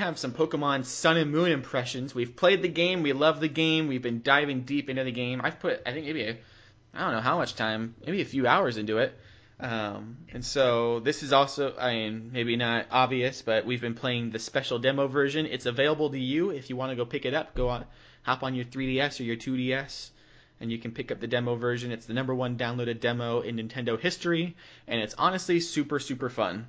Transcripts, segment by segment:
have some Pokemon Sun and Moon impressions. We've played the game, we love the game, we've been diving deep into the game. I've put, I think maybe, I don't know how much time, maybe a few hours into it. And so this is also, I mean, maybe not obvious, but we've been playing the special demo version. It's available to you if you want to go pick it up. Go on, hop on your 3DS or your 2DS, and you can pick up the demo version. It's the #1 downloaded demo in Nintendo history, and it's honestly super, super fun.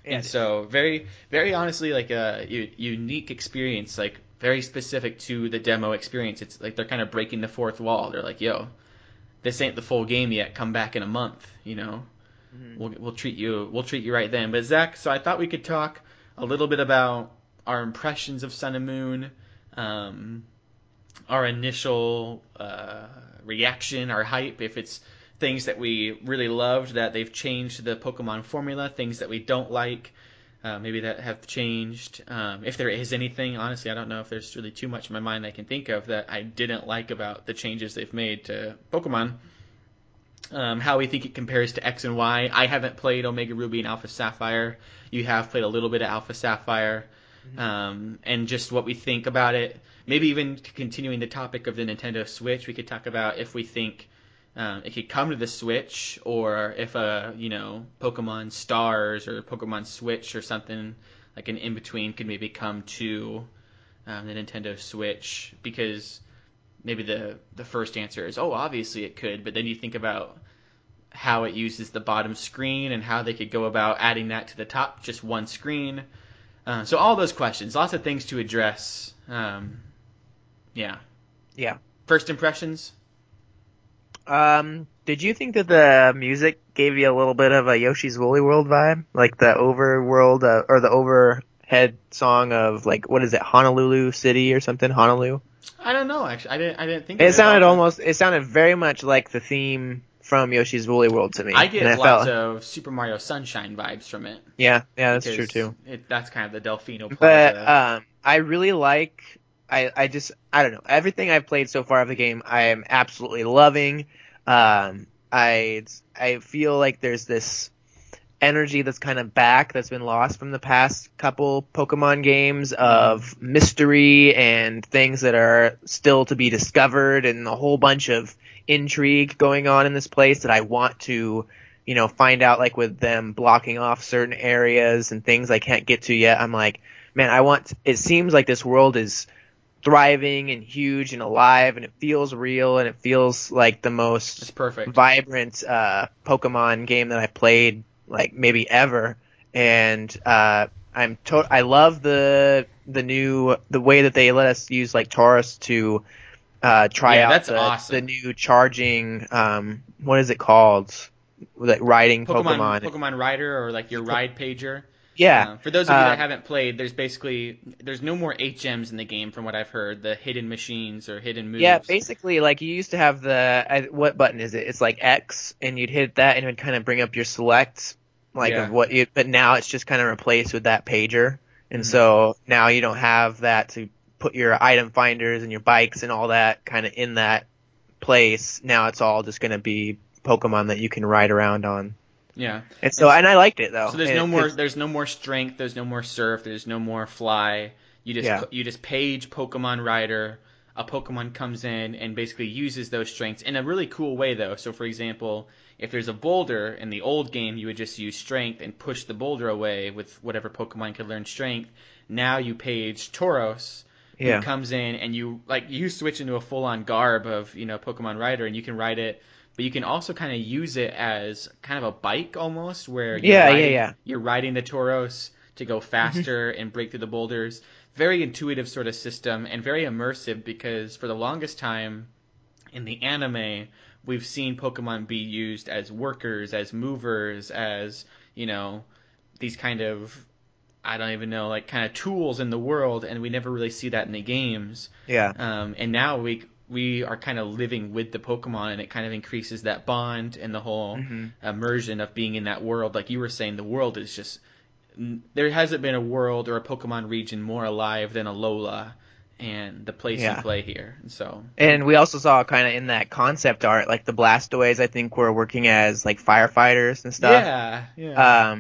And so very, very honestly, like a unique experience, like very specific to the demo experience. It's like they're kind of breaking the fourth wall. They're like, yo, this ain't the full game yet. Come back in a month, you know. Mm-hmm. We'll treat you right then. But Zach, so I thought we could talk a little bit about our impressions of Sun and Moon, our initial reaction, our hype, if it's things that we really loved that they've changed the Pokemon formula, things that we don't like, maybe that have changed. If there is anything, honestly, I don't know if there's really too much in my mind I can think of that I didn't like about the changes they've made to Pokemon. How we think it compares to X and Y. I haven't played Omega Ruby and Alpha Sapphire. You have played a little bit of Alpha Sapphire. And just what we think about it. Maybe even continuing the topic of the Nintendo Switch, we could talk about if we think it could come to the Switch, or if Pokemon Stars or Pokemon Switch or something like an in-between could maybe come to the Nintendo Switch, because maybe the first answer is, oh, obviously it could, but then you think about how it uses the bottom screen and how they could go about adding that to the top, just one screen. So all those questions, lots of things to address. Yeah. First impressions? Did you think that the music gave you a little bit of a Yoshi's Woolly World vibe? Like the overworld, or the overhead song of, like, what is it, Honolulu City or something? Honolulu? I don't know, actually. I didn't think it sounded very much like the theme from Yoshi's Woolly World to me. I get lots of Super Mario Sunshine vibes from it. Yeah, that's true too. That's kind of the Delfino Plaza. But I really like, I don't know, everything I've played so far of the game I am absolutely loving. I feel like there's this energy that's kind of back, that's been lost from the past couple Pokemon games, of mystery and things that are still to be discovered, and a whole bunch of intrigue going on in this place that I want to, find out, like with them blocking off certain areas and things I can't get to yet. I'm like, man, it seems like this world is thriving and huge and alive, and it feels real, and it feels like the most vibrant Pokemon game that I played, like, maybe ever. And I love the way that they let us use, like, Tauros to try out awesome. The new charging, what is it called? Like riding Pokemon. Pokemon Rider, or like your ride pager. Yeah. For those of you that haven't played, there's no more HMs in the game from what I've heard, the hidden machines or hidden moves. Yeah, basically, like, you used to have what button is it? It's like X, and you'd hit that and it would kind of bring up your select, but now it's just kind of replaced with that pager. And so now you don't have that to put your item finders and your bikes and all that kind of in that place. Now it's all just going to be Pokemon that you can ride around on. Yeah. And I liked it, though. So there's no more strength, there's no more surf, there's no more fly. You just page Pokemon Rider. A Pokemon comes in and basically uses those strengths in a really cool way, though. So, for example, if there's a boulder in the old game, you would just use strength and push the boulder away with whatever Pokemon could learn strength. Now you page Tauros, who comes in, and you switch into a full-on garb of Pokemon Rider, and you can ride it. But you can also kind of use it as kind of a bike almost, where you're riding the Tauros to go faster and break through the boulders. Very intuitive sort of system, and very immersive, because for the longest time in the anime, we've seen Pokemon be used as workers, as movers, as, these kind of, I don't even know, like, kind of tools in the world, and we never really see that in the games. Yeah. And now we are kind of living with the Pokemon, and it kind of increases that bond and the whole immersion of being in that world. Like you were saying, the world is just... There hasn't been a world or a Pokemon region more alive than Alola and the place you play here. And we also saw kind of in that concept art, like the Blastoise, I think, were working as, like, firefighters and stuff. Yeah.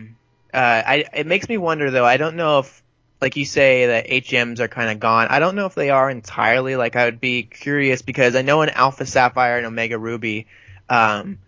It makes me wonder, though. I don't know if like you say that HMs are kind of gone. I don't know if they are entirely. Like, I would be curious because I know in Alpha Sapphire and Omega Ruby, um,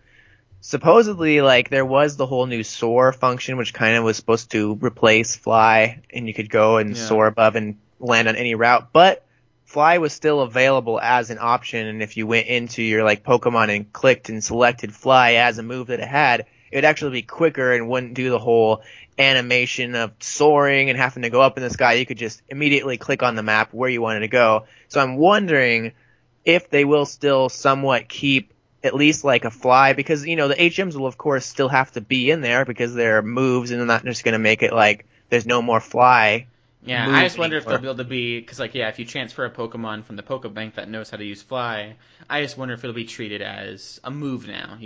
supposedly, like, there was the whole new soar function, which kind of was supposed to replace fly, and you could go and Yeah. soar above and land on any route. But fly was still available as an option, and if you went into your, like, Pokemon and clicked and selected fly as a move that it had, it would actually be quicker and wouldn't do the whole animation of soaring and having to go up in the sky. You could just immediately click on the map where you wanted to go. So I'm wondering if they will still somewhat keep at least like a fly, because the HMs will of course still have to be in there because they're moves, and they're not just going to make it like there's no more fly Yeah, I moves just wonder if they'll anymore. be able to be, because like, yeah, if you transfer a Pokemon from the Pokebank that knows how to use Fly, I just wonder if it'll be treated as a move now.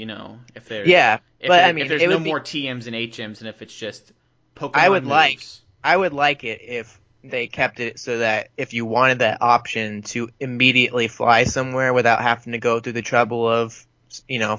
If there's Yeah, but I if mean, there's it no would be. more TMs and HMs, and if it's just I Pokemon would like, moves. I would like it if they kept it so that if you wanted that option to immediately fly somewhere without having to go through the trouble of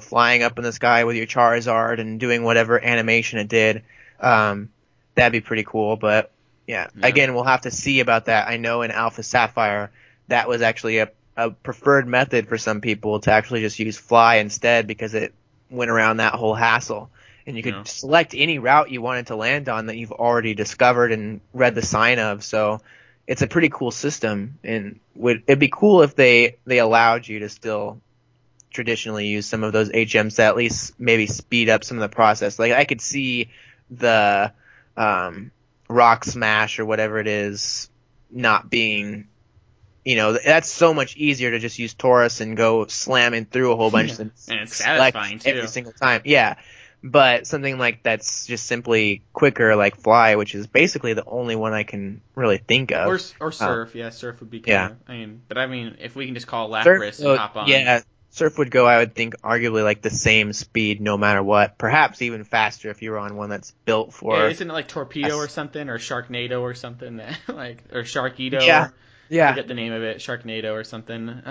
flying up in the sky with your Charizard and doing whatever animation it did, um, that'd be pretty cool. But yeah, Yeah. again, we'll have to see about that. I know in Alpha Sapphire that was actually a preferred method for some people to actually just use fly instead because it went around that whole hassle. And you Yeah. could select any route you wanted to land on that you've already discovered and read the sign of. So it's a pretty cool system, and it'd be cool if they allowed you to still traditionally use some of those HMs to at least maybe speed up some of the process. Like, I could see the Rock Smash or whatever it is not being, that's so much easier to just use Taurus and go slamming through a whole bunch Yeah. and And it's select satisfying every too. single time. Yeah. But something like that's just simply quicker, like Fly, which is basically the only one I can really think Or of. or Um, Surf, yeah, Surf would be kind yeah. of. But if we can just call Surf, Lapras and hop on. yeah, Surf would go, I would think, arguably like the same speed no matter what. Perhaps even faster if you were on one that's built Yeah, for. isn't it like Torpedo or something, or Sharknado or something that or Sharkedo, Yeah, or I yeah. forget the name of it, Sharknado or something.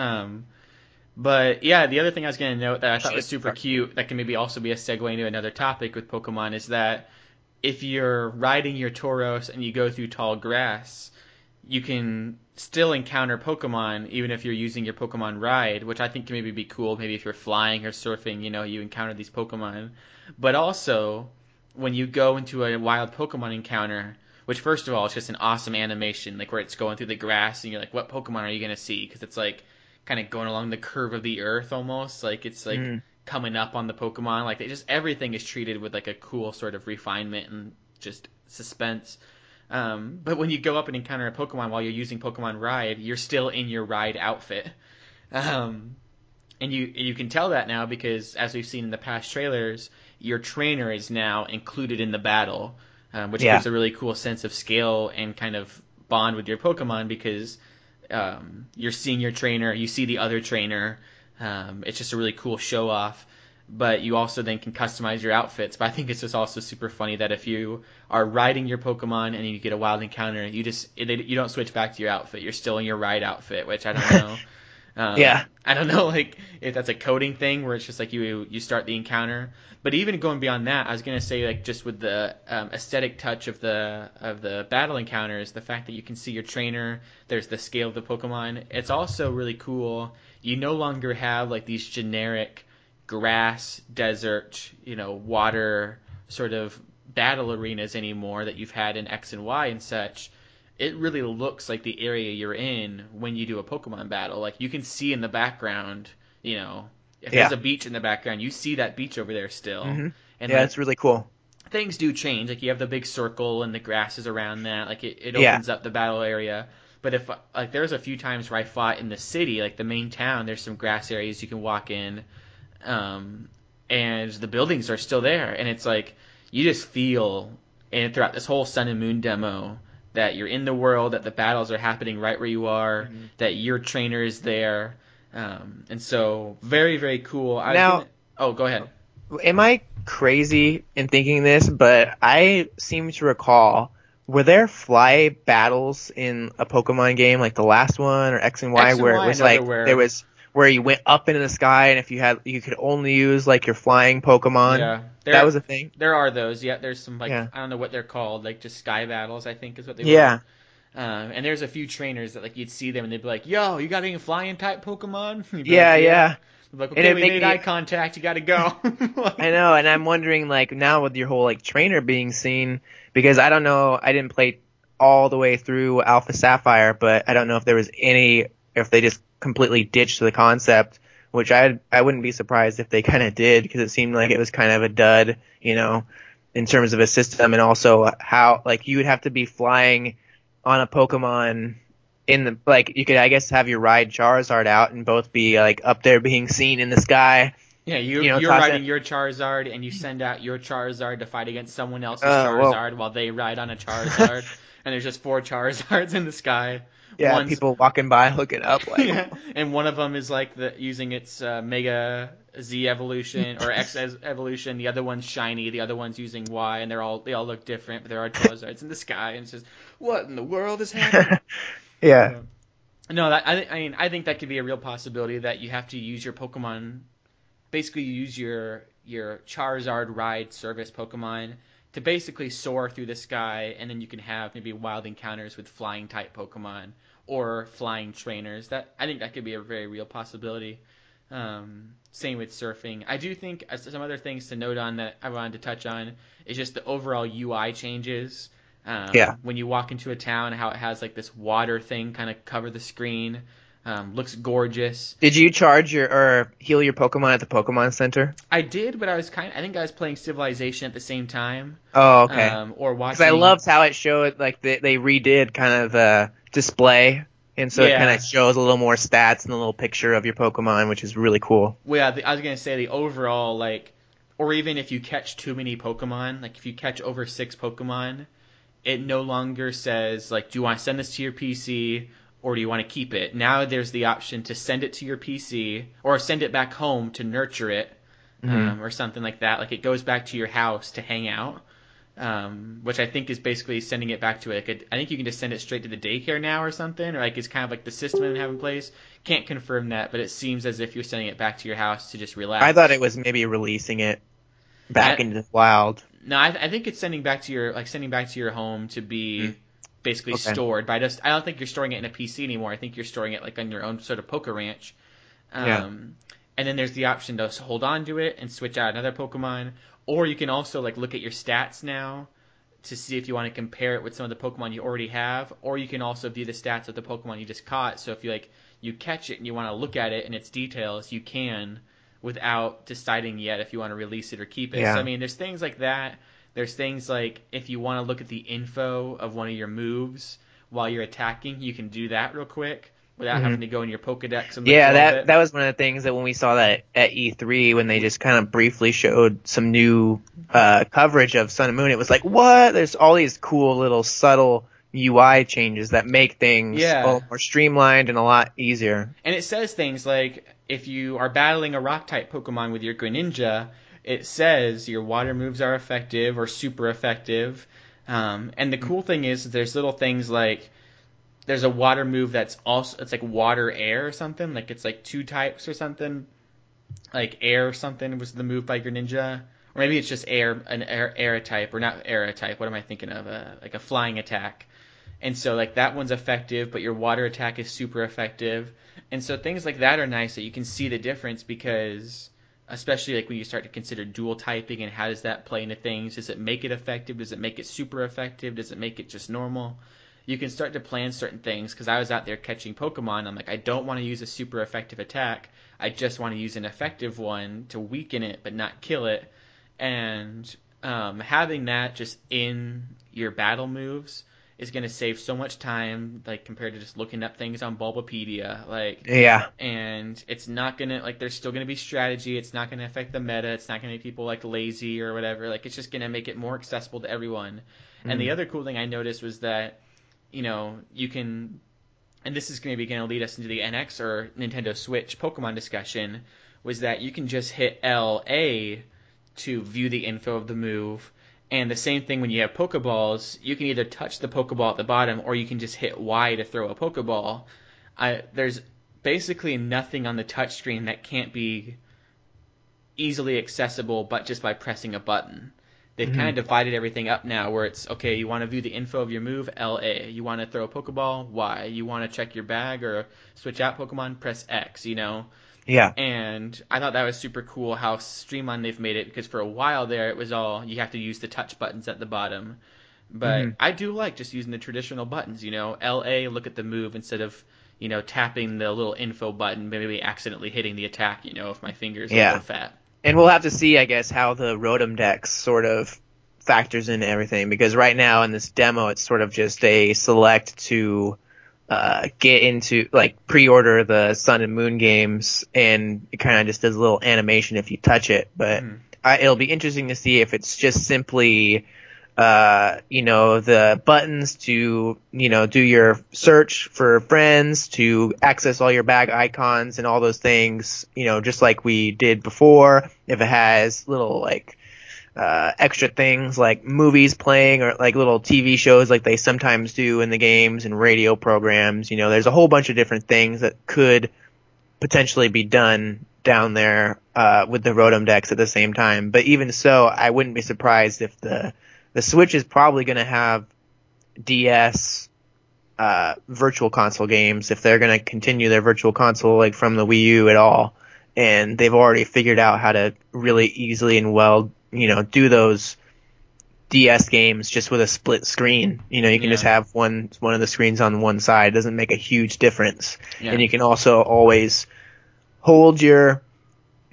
But yeah, the other thing I was going to note that I thought was Ship super Shark. cute, that can maybe also be a segue into another topic with Pokemon, is that if you're riding your Tauros and you go through tall grass, you can still encounter Pokemon even if you're using your Pokemon ride, which I think can maybe be cool. Maybe if you're flying or surfing, you encounter these Pokemon. But also, when you go into a wild Pokemon encounter, which first of all, it's just an awesome animation, like where it's going through the grass and you're like, what Pokemon are you going to see? Because it's like kind of going along the curve of the earth almost. Like it's like Mm, coming up on the Pokemon. Like everything is treated with like a cool sort of refinement and just suspense. But when you go up and encounter a Pokemon while you're using Pokemon Ride, you're still in your ride outfit. Um, and you can tell that now because, as we've seen in the past trailers, your trainer is now included in the battle, which yeah, gives a really cool sense of scale and kind of bond with your Pokemon because you're seeing your trainer, you see the other trainer. It's just a really cool show off. But you also then can customize your outfits. But I think it's just also super funny that if you are riding your Pokemon and you get a wild encounter, you don't switch back to your outfit. You're still in your ride outfit, which I don't know. yeah, I don't know, like if that's a coding thing where it's just like you start the encounter. But even going beyond that, I was gonna say like just with the aesthetic touch of the battle encounters, the fact that you can see your trainer, there's the scale of the Pokemon. It's also really cool. You no longer have like these generic grass, desert, water sort of battle arenas anymore that you've had in X and Y and such. It really looks like the area you're in when you do a Pokemon battle. Like you can see in the background, if there's yeah. a beach in the background, you see that beach over there still. Hmm. And Yeah, like it's really cool. things do change. Like you have the big circle and the grass is around that. Like it Yeah, opens up the battle area. But if like there's a few times where I fought in the city, like the main town, there's some grass areas you can walk in, um, and the buildings are still there, and it's like you just feel, and throughout this whole Sun and Moon demo, that you're in the world, that the battles are happening right where you are, hmm. that your trainer is there, and so very very cool. I was Now, gonna. Oh, go ahead. am I crazy in thinking this? But I seem to recall, were there fly battles in a Pokemon game like the last one or X and Y X and where it Y, I was know there like there were. was where you went up into the sky and if you could only use like your flying Pokemon? Yeah, That was a thing. there are those. Yeah, there's some like Yeah. I don't know what they're called, like just sky battles. I think is what they were. Yeah. And there's a few trainers that like you'd see them and they'd be like, "Yo, you got any flying type Pokemon?" You'd be Yeah, like, "Yeah." yeah. They'd be like, And "Okay, it we make made me eye contact. You got to go." I Like, know, and I'm wondering like now with your whole like trainer being seen, because I don't know, I didn't play all the way through Alpha Sapphire, but I don't know if there was any, if they just completely ditched the concept, which I wouldn't be surprised if they kind of did, because it seemed like it was kind of a dud, in terms of a system, and also how like you would have to be flying on a Pokemon in the like you could I guess have your ride Charizard out and both be like up there being seen in the sky, yeah, you're tossing. riding your Charizard and you send out your Charizard to fight against someone else's Well, Charizard while they ride on a Charizard, and there's just four Charizards in the sky. yeah, One's people walking by looking up like, yeah, and one of them is like using its Mega Z evolution or X evolution. The other one's shiny. The other one's using Y, and they all look different. But there are Charizards in the sky, and it's just what in the world is happening? yeah, Yeah. No, I mean I think that could be a real possibility that you have to use your Pokemon, basically use your Charizard ride service Pokemon to basically soar through the sky, and then you can have maybe wild encounters with flying type Pokemon or flying trainers. That I think that could be a very real possibility. Same with surfing. I do think some other things to note on that I wanted to touch on is just the overall UI changes. yeah. When you walk into a town, how it has like this water thing kind of cover the screen. Looks gorgeous. Did you charge your or heal your Pokemon at the Pokemon Center? I did, but I think I was playing Civilization at the same time, Oh, okay. or Because I watching. loved how it showed, like they redid kind of the display, and so it kind Yeah, of shows a little more stats and a little picture of your Pokemon, which is really cool. well, yeah, I was gonna say the overall like, or even if you catch too many Pokemon, like if you catch over 6 Pokemon, it no longer says like, do you want to send this to your PC or do you want to keep it? Now there's the option to send it to your PC or send it back home to nurture it, Hmm. or something like that. Like it goes back to your house to hang out, which I think is basically sending it back to like I think you can just send it straight to the daycare now or something, or like it's kind of like the system they have in place. Can't confirm that, but it seems as if you're sending it back to your house to just I thought it relax. was maybe releasing it back I, into the wild. no, I think it's sending back to your home to Mm. be basically Okay. stored. But I don't think you're storing it in a PC anymore. I think you're storing it like on your own sort of Poke Ranch. Yeah. And then there's the option to hold on to it and switch out another Pokemon, or you can also like look at your stats now to see if you want to compare it with some of the Pokemon you already have, or you can also view the stats of the Pokemon you just caught. So if you catch it and you want to look at it and its details, you can without deciding yet if you want to release it or keep it. So I Yeah. mean, there's things like that. There's things like if you want to look at the info of one of your moves while you're attacking, you can do that real quick without Hmm. having to go in your Pokedex and look Yeah, through all of that it. that was one of the things that when we saw that at E3, when they just kind of briefly showed some new coverage of Sun and Moon, it was like, what? There's all these cool little subtle UI changes that make things a Yeah. little more streamlined and a lot easier. And it says things like if you are battling a rock type Pokemon with your Greninja, it says your water moves are effective or super effective. And the cool thing is there's little things like there's a water move that's also it's like water air or something, like it's like 2 types or something. Like air or something was the move by Greninja. Or maybe it's just air type or not air type. What am I thinking of? Like a flying attack. And so like that one's effective, but your water attack is super effective. And so things like that are nice that you can see the difference because especially like when you start to consider dual typing and how does that play into things? Does it make it effective? Does it make it super effective? Does it make it just normal? You can start to plan certain things because I was out there catching Pokemon. I'm like, I don't want to use a super effective attack. I just want to use an effective one to weaken it but not kill it. And having that just in your battle moves is going to save so much time, like compared to just looking up things on Bulbapedia. Like, Yeah. and it's not gonna like there's still gonna be strategy. It's not gonna affect the meta. It's not gonna make people like lazy or whatever. Like, it's just gonna make it more accessible to everyone. And the Mm. other cool thing I noticed was that you can, and this is going to be going to lead us into the NX or Nintendo Switch Pokemon discussion, was that you can just hit LA to view the info of the move. And the same thing when you have Pokeballs, you can either touch the Pokeball at the bottom or you can just hit Y to throw a Pokeball. There's basically nothing on the touchscreen that can't be easily accessible but just by pressing a button. They've kind Hmm. of divided everything up now where it's, okay, you want to view the info of your move, LA. You want to throw a Pokeball, Y. You want to check your bag or switch out Pokemon, press X, you know? Yeah. And I thought that was super cool how streamlined they've made it, because for a while there it was all you have to use the touch buttons at the bottom. But Hmm. I do like just using the traditional buttons, you know, LA, look at the move instead of, you know, tapping the little info button, maybe accidentally hitting the attack, you know, if my finger's a little Yeah. fat. And we'll have to see, I guess, how the Rotom Dex sort of factors into everything, because right now in this demo, it's sort of just a select to get into, like, pre-order the Sun and Moon games, and it kind of just does a little animation if you touch it. But Mm-hmm. it'll be interesting to see if it's just simply, the buttons to, do your search for friends, to access all your bag icons and all those things, just like we did before. If it has little, like, extra things like movies playing, or like little TV shows like they sometimes do in the games, and radio programs. There's a whole bunch of different things that could potentially be done down there with the Rotom decks at the same time. But even so, I wouldn't be surprised if the Switch is probably going to have DS virtual console games, if they're going to continue their virtual console like from the Wii U at all. And they've already figured out how to really easily and well, do those DS games just with a split screen. You can just Yeah. have one of the screens on one side. It doesn't make a huge difference. And Yeah. you can also always hold your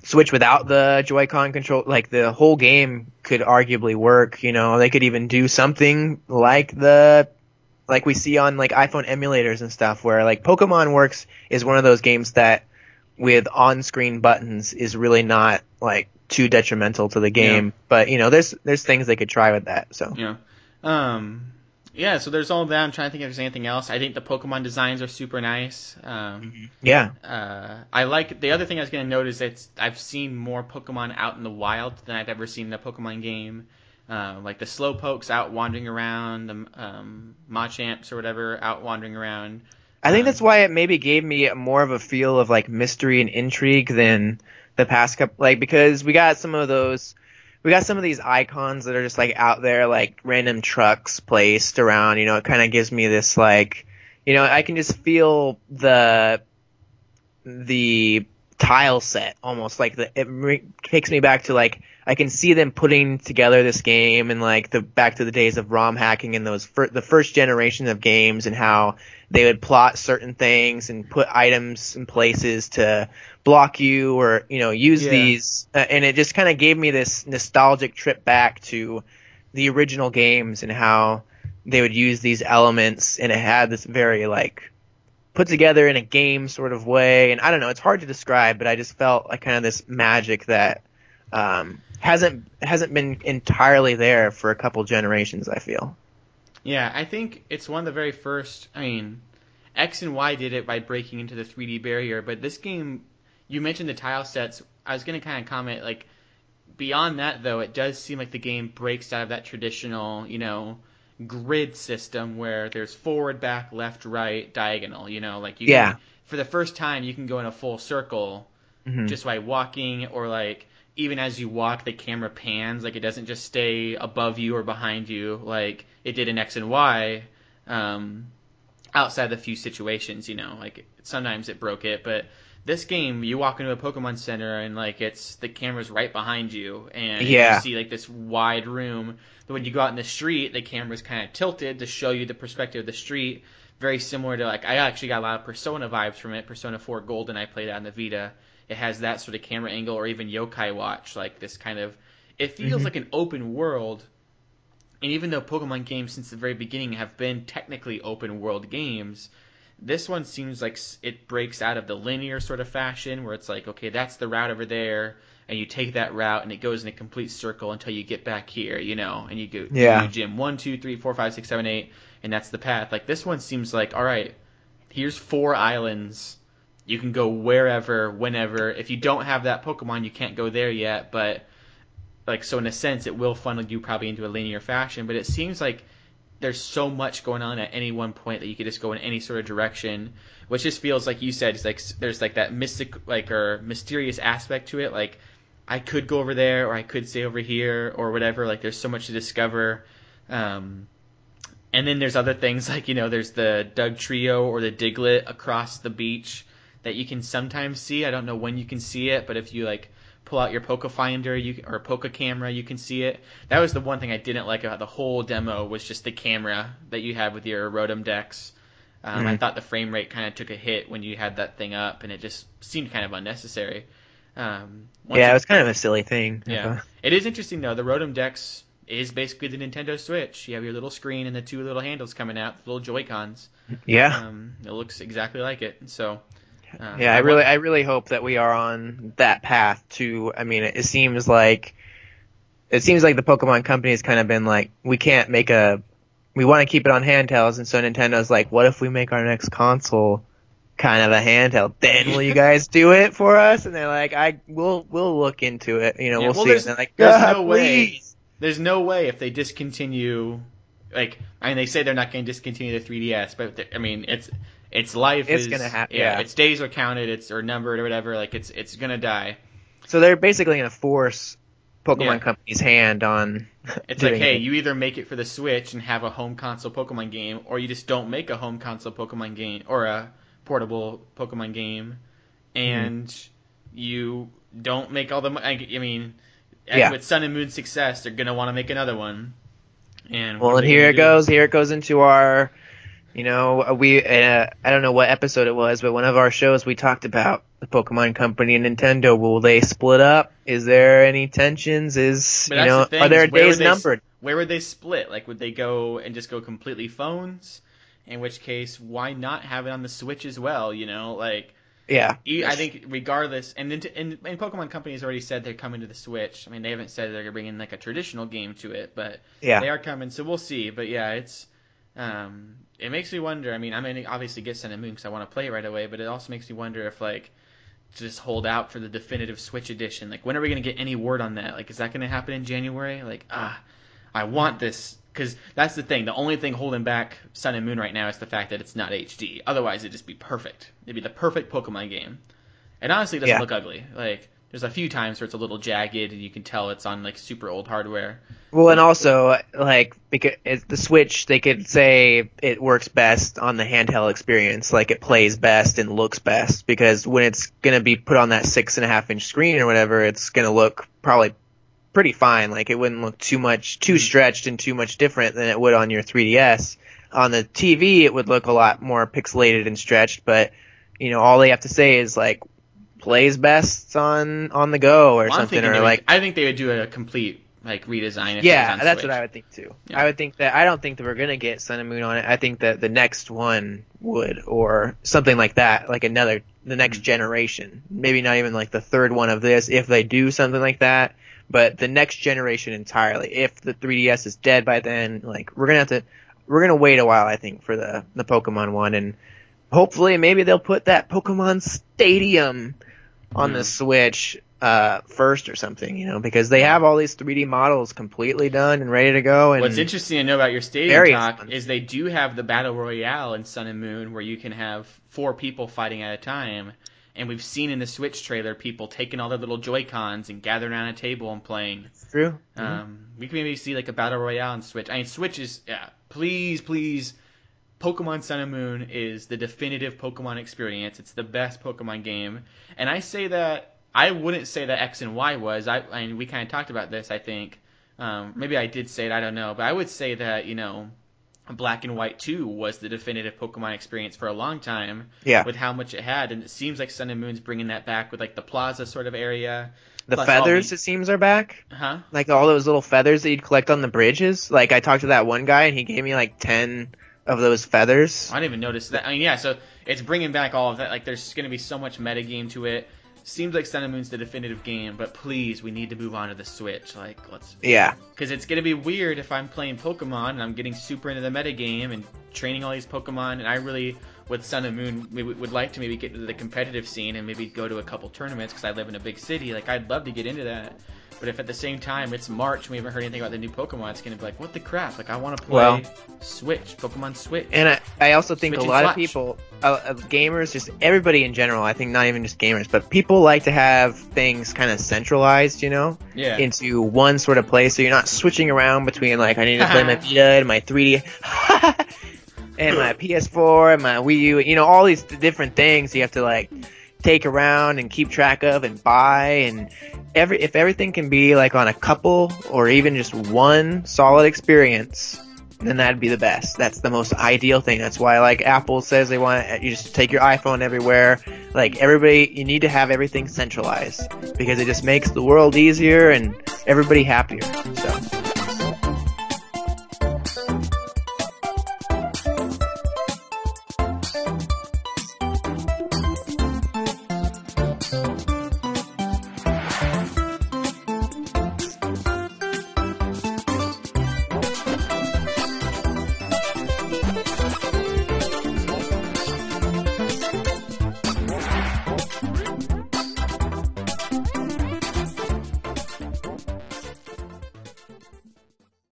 Switch without the Joy-Con control. Like, the whole game could arguably work. They could even do something like we see on like iPhone emulators and stuff, where like Pokemon Works is one of those games that with on-screen buttons is really not like too detrimental to the Yeah. game. But there's things they could try with that. So Yeah. Um, yeah, so there's all that. I'm trying to think if there's anything else. I think the Pokemon designs are super nice. yeah, I like the other thing I was going to note is that I've seen more Pokemon out in the wild than I've ever seen in a Pokemon game. Like the Slowpokes out wandering around, the Machamps or whatever out wandering around. I think that's Um, why it maybe gave me more of a feel of like mystery and intrigue than the past couple. Like, because we got some of these icons that are just like out there, like random trucks placed around. It kind of gives me this like, I can just feel the tile set almost, like takes me back to like I can see them putting together this game, and like back to the days of ROM hacking and those the first generation of games, and how they would plot certain things and put items in places to block you, or use yeah. these, and it just kind of gave me this nostalgic trip back to the original games and how they would use these elements, and it had this very like put together in a game sort of way. And I don't know, it's hard to describe, but I just felt like kind of this magic that hasn't been entirely there for a couple generations, I feel. Yeah, I think it's one of the very first. I mean, X and Y did it by breaking into the 3D barrier, but this game, you mentioned the tile sets. I was going to kind of comment, like, beyond that, though, it does seem like the game breaks out of that traditional, you know, grid system where there's forward, back, left, right, diagonal, you know, like you can, Yeah. for the first time, you can go in a full circle Hmm. just by walking, or like even as you walk the camera pans, like it doesn't just stay above you or behind you like it did in X and Y. um, Outside the few situations, you know, like sometimes it broke it, but this game you walk into a Pokemon Center and like it's the camera's right behind you, and you Yeah. see like this wide room. But when you go out in the street, the camera's kind of tilted to show you the perspective of the street, very similar to, like, I actually got a lot of Persona vibes from it. Persona 4 Golden I played out on the Vita. It has that sort of camera angle, or even Yokai Watch, like this kind of. It feels Hmm. like an open world, and even though Pokemon games since the very beginning have been technically open world games, this one seems like it breaks out of the linear sort of fashion where it's like, okay, that's the route over there, and you take that route, and it goes in a complete circle until you get back here, you know, and you go do Yeah. gym 1, 2, 3, 4, 5, 6, 7, 8, and that's the path. Like this one seems like, all right, here's 4 islands. You can go wherever, whenever. If you don't have that Pokemon, you can't go there yet, but like, so in a sense it will funnel you probably into a linear fashion, but it seems like there's so much going on at any one point that you could just go in any sort of direction, which just feels like you said, it's like there's like that mystic, like, or mysterious aspect to it. Like I could go over there or I could stay over here or whatever. Like there's so much to discover. And then there's other things like, there's the Doug Trio or the Diglett across the beach that you can sometimes see. I don't know when you can see it, but if you like pull out your Poke Finder or Poke Camera, you can see it. That was the one thing I didn't like about the whole demo was just the camera that you have with your Rotom Dex. I thought the frame rate kind of took a hit when you had that thing up, and it just seemed kind of unnecessary. Yeah, it was kind of a silly thing. Yeah. It is interesting, though. The Rotom Dex is basically the Nintendo Switch. You have your little screen and the two little handles coming out, the little Joy-Cons. Yeah. It looks exactly like it. So, I really hope that we are on that path to. I mean, it seems like the Pokemon Company has kind of been like, we want to keep it on handhelds, and so Nintendo's like, what if we make our next console kind of a handheld? Then will you guys do it for us? And they're like, we'll look into it. We'll see. And they're like, there's no way. Please. There's no way if they discontinue, they say they're not going to discontinue the 3DS, but I mean, its life it's gonna happen. Yeah, its days are counted, or numbered or whatever. Like it's gonna die. So they're basically gonna force Pokemon Company's hand on. It's like, hey, you either make it for the Switch and have a home console Pokemon game, or you just don't make a home console Pokemon game or a portable Pokemon game, and you don't make all the money. I mean. With Sun and Moon's success, they're gonna want to make another one. And here it goes. Here it goes into our, I don't know what episode it was, but one of our shows we talked about the Pokemon Company and Nintendo. Will they split up? Is there any tensions? Are their days numbered? Where would they split? Like, would they go and just go completely phones? In which case, why not have it on the Switch as well? Yeah. I think regardless, and Pokemon Company has already said they're coming to the Switch. I mean, they haven't said they're going to bring in like a traditional game to it, but they are coming, so we'll see. But yeah, it makes me wonder. I mean, I'm going to obviously get Sun and Moon because I want to play it right away, but it also makes me wonder if to just hold out for the definitive Switch edition. Like, when are we going to get any word on that? Like, is that going to happen in January? I want this. Because that's the thing. The only thing holding back Sun and Moon right now is the fact that it's not HD. Otherwise, it'd just be perfect. It'd be the perfect Pokemon game. And honestly, it doesn't look ugly. Like, there's a few times where it's a little jagged and you can tell it's on, super old hardware. Well, and also, because it's the Switch, they could say it works best on the handheld experience. Like, it plays best and looks best. Because when it's going to be put on that 6.5-inch screen or whatever, it's going to look probably pretty fine. Like, it wouldn't look too stretched and too much different than it would on your 3DS. On the TV, it would look a lot more pixelated and stretched, but all they have to say is plays best on the go or something, or I think they would do a complete redesign. If yeah, it was on that's Switch. what I would think too. Yeah. I don't think that we're gonna get Sun and Moon on it. I think that the next one would, or something like that, the next generation. Maybe not even the third one of this, if they do something like that. But the next generation entirely. If the 3DS is dead by then, we're gonna wait a while, I think, for the Pokemon one, and hopefully maybe they'll put that Pokemon Stadium on the Switch first or something, because they have all these 3D models completely done and ready to go. And what's interesting to know about your Stadium talk is they do have the Battle Royale in Sun and Moon where you can have 4 people fighting at a time. And we've seen in the Switch trailer people taking all their little Joy-Cons and gathering around a table and playing. It's true. We can maybe see a Battle Royale on Switch. I mean, Switch is, please, Pokemon Sun and Moon is the definitive Pokemon experience. It's the best Pokemon game. And I say that, I wouldn't say that X and Y was. I mean, we kind of talked about this, I think. Maybe I did say it, I don't know. But I would say that, Black and White 2 was the definitive Pokemon experience for a long time with how much it had, and it seems like Sun and Moon's bringing that back with the plaza sort of area. The feathers, it seems, are back. Huh? All those little feathers that you'd collect on the bridges. I talked to that one guy and he gave me 10 of those feathers. I didn't even notice that. I mean, yeah, so it's bringing back all of that. There's going to be so much metagame to it. Seems like Sun and Moon's the definitive game, but please, we need to move on to the Switch. Let's. Yeah. Because it's gonna be weird if I'm playing Pokemon and I'm getting super into the metagame and training all these Pokemon, and I really, with Sun and Moon, would like to maybe get into the competitive scene and maybe go to a couple tournaments because I live in a big city. I'd love to get into that. But if at the same time it's March and we haven't heard anything about the new Pokemon, it's gonna be like, what the crap? Like, I want to play Switch, Pokemon Switch. And I also think Switch a and lot of Flash. people, gamers, just everybody in general, I think not even just gamers, but people like to have things kind of centralized, you know, Yeah. into one sort of place, so you're not switching around between, like, I need to play my Vita and my 3D and my PS4 and my Wii U, you know, all these different things you have to, like, take around and keep track of and buy, and if everything can be like on a couple or even just one solid experience, then that'd be the best. That's the most ideal thing. That's why, like, Apple says they want you just take your iPhone everywhere. Like, everybody, you need to have everything centralized because it just makes the world easier and everybody happier. So